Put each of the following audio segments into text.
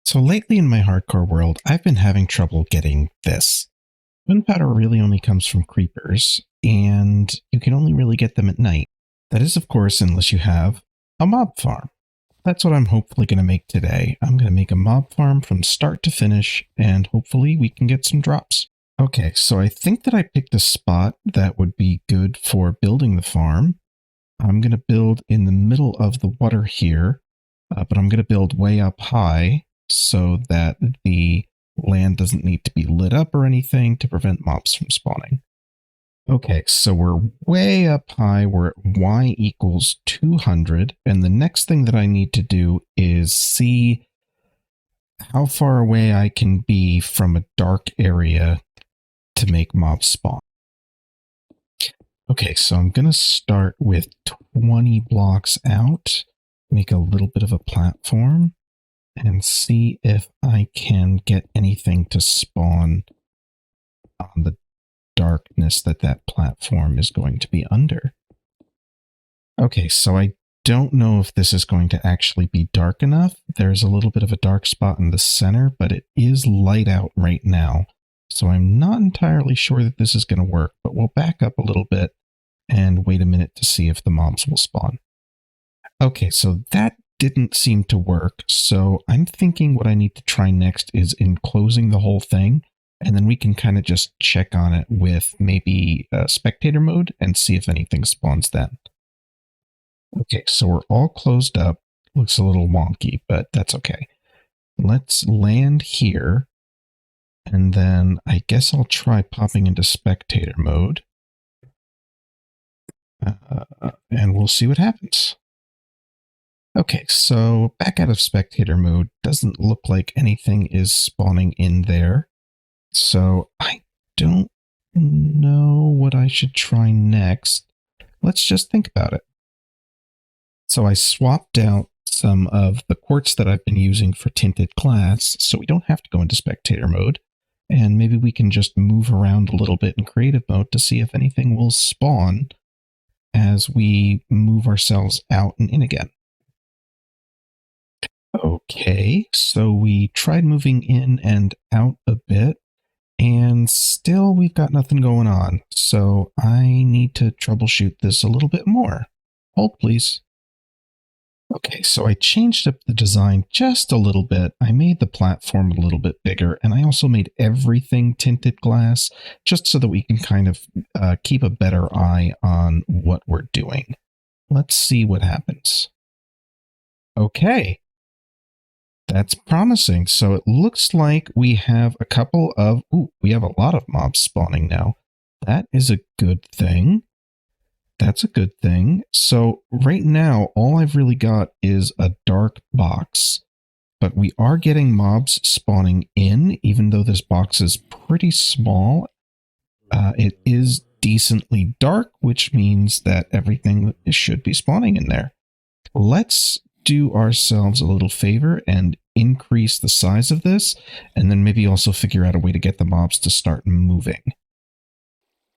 So lately in my hardcore world, I've been having trouble getting this. Gunpowder really only comes from creepers, and you can only really get them at night. That is, of course, unless you have a mob farm. That's what I'm hopefully going to make today. I'm going to make a mob farm from start to finish, and hopefully we can get some drops. Okay, so I think that I picked a spot that would be good for building the farm. I'm going to build in the middle of the water here, but I'm going to build way up high so that the land doesn't need to be lit up or anything to prevent mobs from spawning. Okay, so we're way up high. We're at y equals 200. And the next thing that I need to do is see how far away I can be from a dark area to make mobs spawn. Okay, so I'm going to start with 20 blocks out, make a little bit of a platform, and see if I can get anything to spawn on the darkness that that platform is going to be under. Okay, so I don't know if this is going to actually be dark enough. There's a little bit of a dark spot in the center, but it is light out right now. So I'm not entirely sure that this is going to work, but we'll back up a little bit and wait a minute to see if the mobs will spawn. Okay, so that didn't seem to work. So I'm thinking what I need to try next is enclosing the whole thing, and then we can kind of just check on it with maybe spectator mode and see if anything spawns then. Okay, so we're all closed up. Looks a little wonky, but that's okay. Let's land here. And then I guess I'll try popping into spectator mode. And we'll see what happens. Okay, so back out of spectator mode. Doesn't look like anything is spawning in there. So I don't know what I should try next. Let's just think about it. So I swapped out some of the quartz that I've been using for tinted glass, so we don't have to go into spectator mode. And maybe we can just move around a little bit in creative mode to see if anything will spawn as we move ourselves out and in again. Okay, so we tried moving in and out a bit, and still we've got nothing going on. So I need to troubleshoot this a little bit more. Hold, please. Okay, so I changed up the design just a little bit. I made the platform a little bit bigger, and I also made everything tinted glass, just so that we can kind of keep a better eye on what we're doing. Let's see what happens. Okay, that's promising. So it looks like we have a couple of... Ooh, we have a lot of mobs spawning now. That is a good thing. That's a good thing. So right now, all I've really got is a dark box, but we are getting mobs spawning in, even though this box is pretty small. It is decently dark, which means that everything should be spawning in there. Let's do ourselves a little favor and increase the size of this, and then maybe also figure out a way to get the mobs to start moving.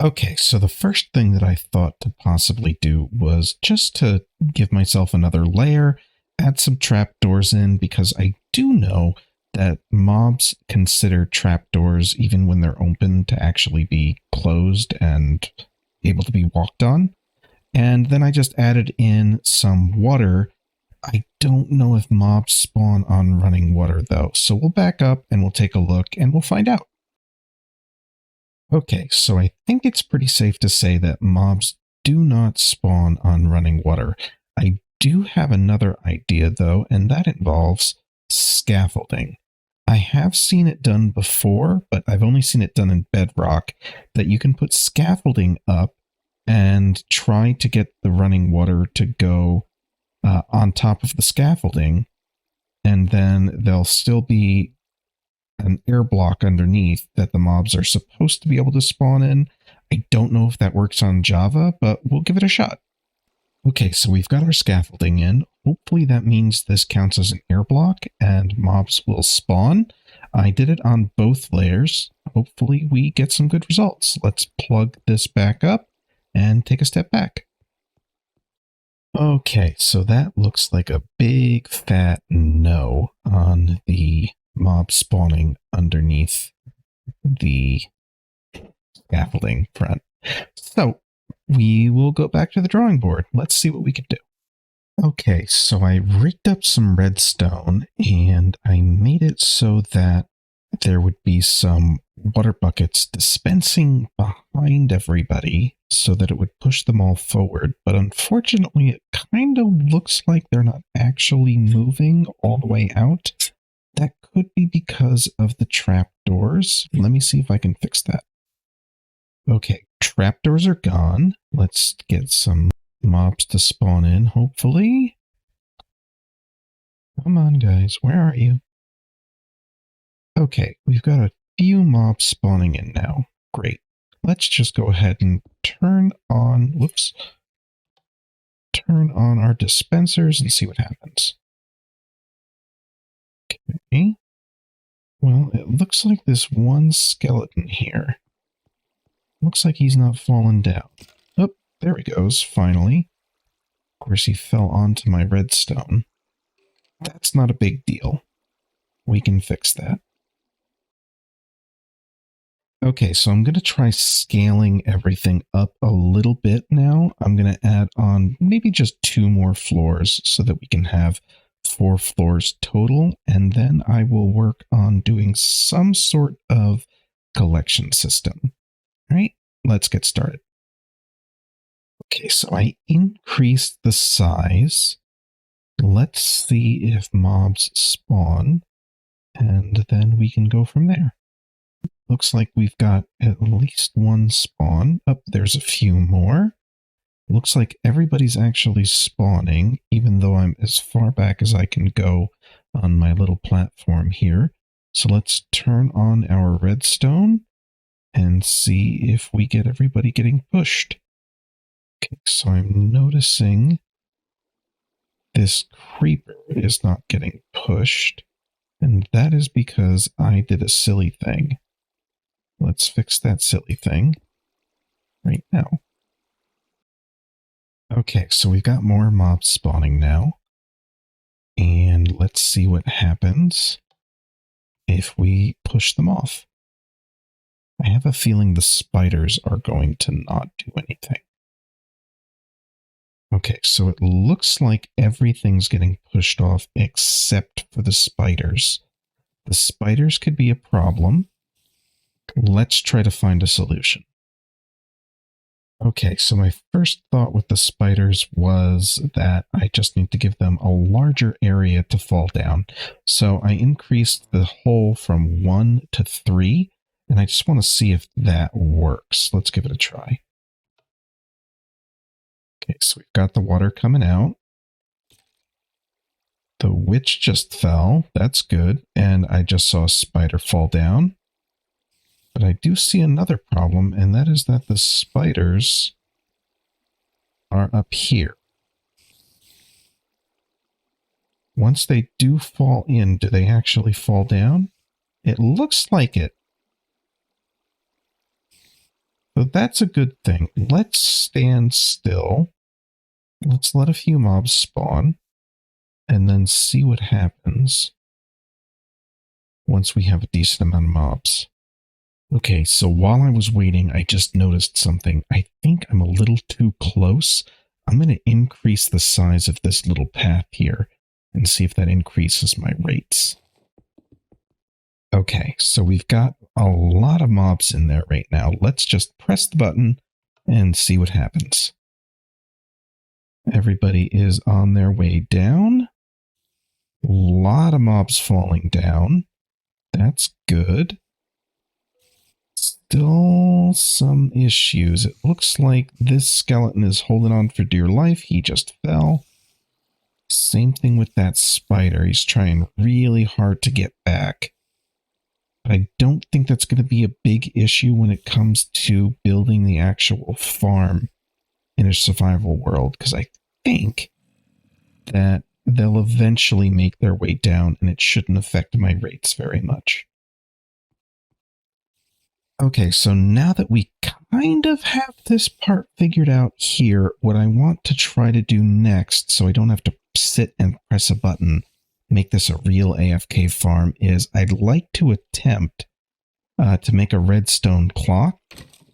Okay, so the first thing that I thought to possibly do was just to give myself another layer, add some trapdoors in, because I do know that mobs consider trapdoors, even when they're open, to actually be closed and able to be walked on. And then I just added in some water. I don't know if mobs spawn on running water, though, so we'll back up and we'll take a look and we'll find out. Okay, so I think it's pretty safe to say that mobs do not spawn on running water. I do have another idea, though, and that involves scaffolding. I have seen it done before, but I've only seen it done in Bedrock, that you can put scaffolding up and try to get the running water to go on top of the scaffolding, and then there'll still be an air block underneath that the mobs are supposed to be able to spawn in. I don't know if that works on Java, but we'll give it a shot. Okay, so we've got our scaffolding in. Hopefully that means this counts as an air block and mobs will spawn. I did it on both layers. Hopefully we get some good results. Let's plug this back up and take a step back. Okay, so that looks like a big fat no on the mob spawning underneath the scaffolding front. So we will go back to the drawing board. Let's see what we can do. Okay, so I rigged up some redstone and I made it so that there would be some water buckets dispensing behind everybody so that it would push them all forward. But unfortunately, it kind of looks like they're not actually moving all the way out. That could be because of the trapdoors. Let me see if I can fix that. Okay, trapdoors are gone. Let's get some mobs to spawn in, hopefully. Come on, guys. Where are you? Okay, we've got a few mobs spawning in now. Great. Let's just go ahead and turn on our dispensers and see what happens. Okay. Well, it looks like this one skeleton here. Looks like he's not fallen down. Oh, there he goes, finally. Of course, he fell onto my redstone. That's not a big deal. We can fix that. Okay, so I'm going to try scaling everything up a little bit now. I'm going to add on maybe just 2 more floors so that we can have 4 floors total. And then I will work on doing some sort of collection system. All right, let's get started. Okay, so I increased the size. Let's see if mobs spawn, and then we can go from there. Looks like we've got at least 1 spawn. Oh, there's a few more. Looks like everybody's actually spawning, even though I'm as far back as I can go on my little platform here. So let's turn on our redstone and see if we get everybody getting pushed. Okay, so I'm noticing this creeper is not getting pushed, and that is because I did a silly thing. Let's fix that silly thing right now. Okay, so we've got more mobs spawning now. And let's see what happens if we push them off. I have a feeling the spiders are going to not do anything. Okay, so it looks like everything's getting pushed off except for the spiders. The spiders could be a problem. Let's try to find a solution. Okay, so my first thought with the spiders was that I just need to give them a larger area to fall down. So I increased the hole from 1 to 3, and I just want to see if that works. Let's give it a try. Okay, so we've got the water coming out. The witch just fell. That's good. And I just saw a spider fall down. But I do see another problem, and that is that the spiders are up here. Once they do fall in, do they actually fall down? It looks like it. So that's a good thing. Let's stand still. Let's let a few mobs spawn, and then see what happens once we have a decent amount of mobs. Okay, so while I was waiting, I just noticed something. I think I'm a little too close. I'm going to increase the size of this little path here and see if that increases my rates. Okay, so we've got a lot of mobs in there right now. Let's just press the button and see what happens. Everybody is on their way down. A lot of mobs falling down. That's good. Still some issues. It looks like this skeleton is holding on for dear life. He just fell. Same thing with that spider. He's trying really hard to get back. But I don't think that's going to be a big issue when it comes to building the actual farm in a survival world, because I think that they'll eventually make their way down and it shouldn't affect my rates very much. Okay, so now that we kind of have this part figured out here. What I want to try to do next, so I don't have to sit and press a button, make this a real AFK farm, is I'd like to attempt to make a redstone clock.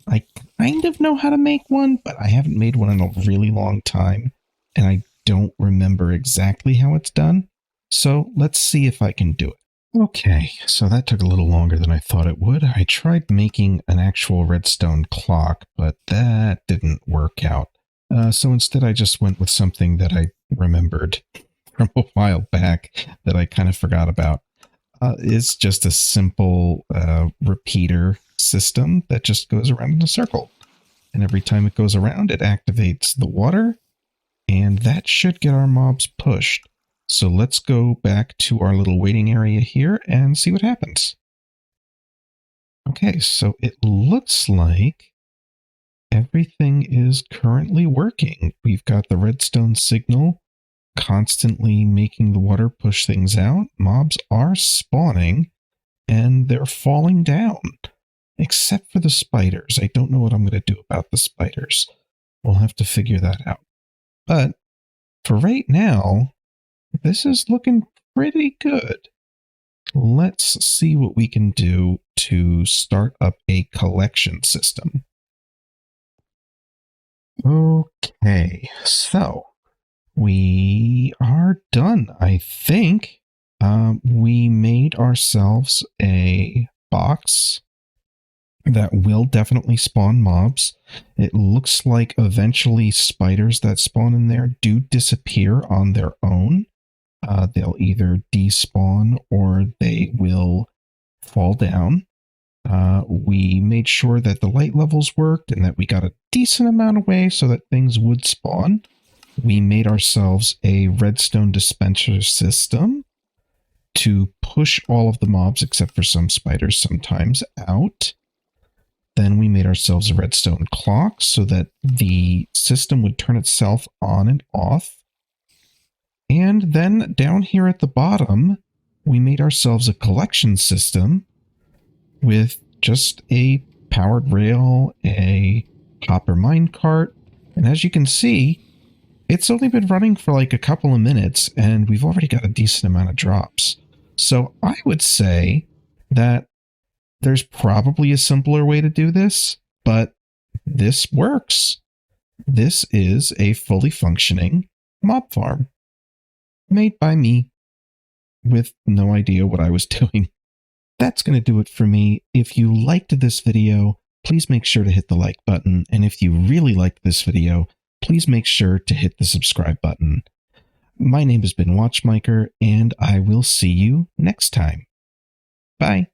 I kind of know how to make one, but I haven't made one in a really long time, and I don't remember exactly how it's done. So let's see if I can do it. Okay, so that took a little longer than I thought it would. I tried making an actual redstone clock, but that didn't work out. So instead I just went with something that I remembered from a while back that I kind of forgot about. It's just a simple repeater system that just goes around in a circle. And every time it goes around, it activates the water, and that should get our mobs pushed. So let's go back to our little waiting area here and see what happens. Okay, so it looks like everything is currently working. We've got the redstone signal constantly making the water push things out. Mobs are spawning and they're falling down, except for the spiders. I don't know what I'm going to do about the spiders. We'll have to figure that out. But for right now, this is looking pretty good. Let's see what we can do to start up a collection system. Okay, so we are done, I think. We made ourselves a box that will definitely spawn mobs. It looks like eventually spiders that spawn in there do disappear on their own. They'll either despawn or they will fall down. We made sure that the light levels worked and that we got a decent amount away so that things would spawn. We made ourselves a redstone dispenser system to push all of the mobs, except for some spiders sometimes, out. Then we made ourselves a redstone clock so that the system would turn itself on and off. And then down here at the bottom, we made ourselves a collection system with just a powered rail, a hopper minecart, and as you can see, it's only been running for like a couple of minutes, and we've already got a decent amount of drops. So I would say that there's probably a simpler way to do this, but this works. This is a fully functioning mob farm. Made by me with no idea what I was doing. That's going to do it for me. If you liked this video, please make sure to hit the like button. And if you really liked this video, please make sure to hit the subscribe button. My name has been Watchmaker, and I will see you next time. Bye.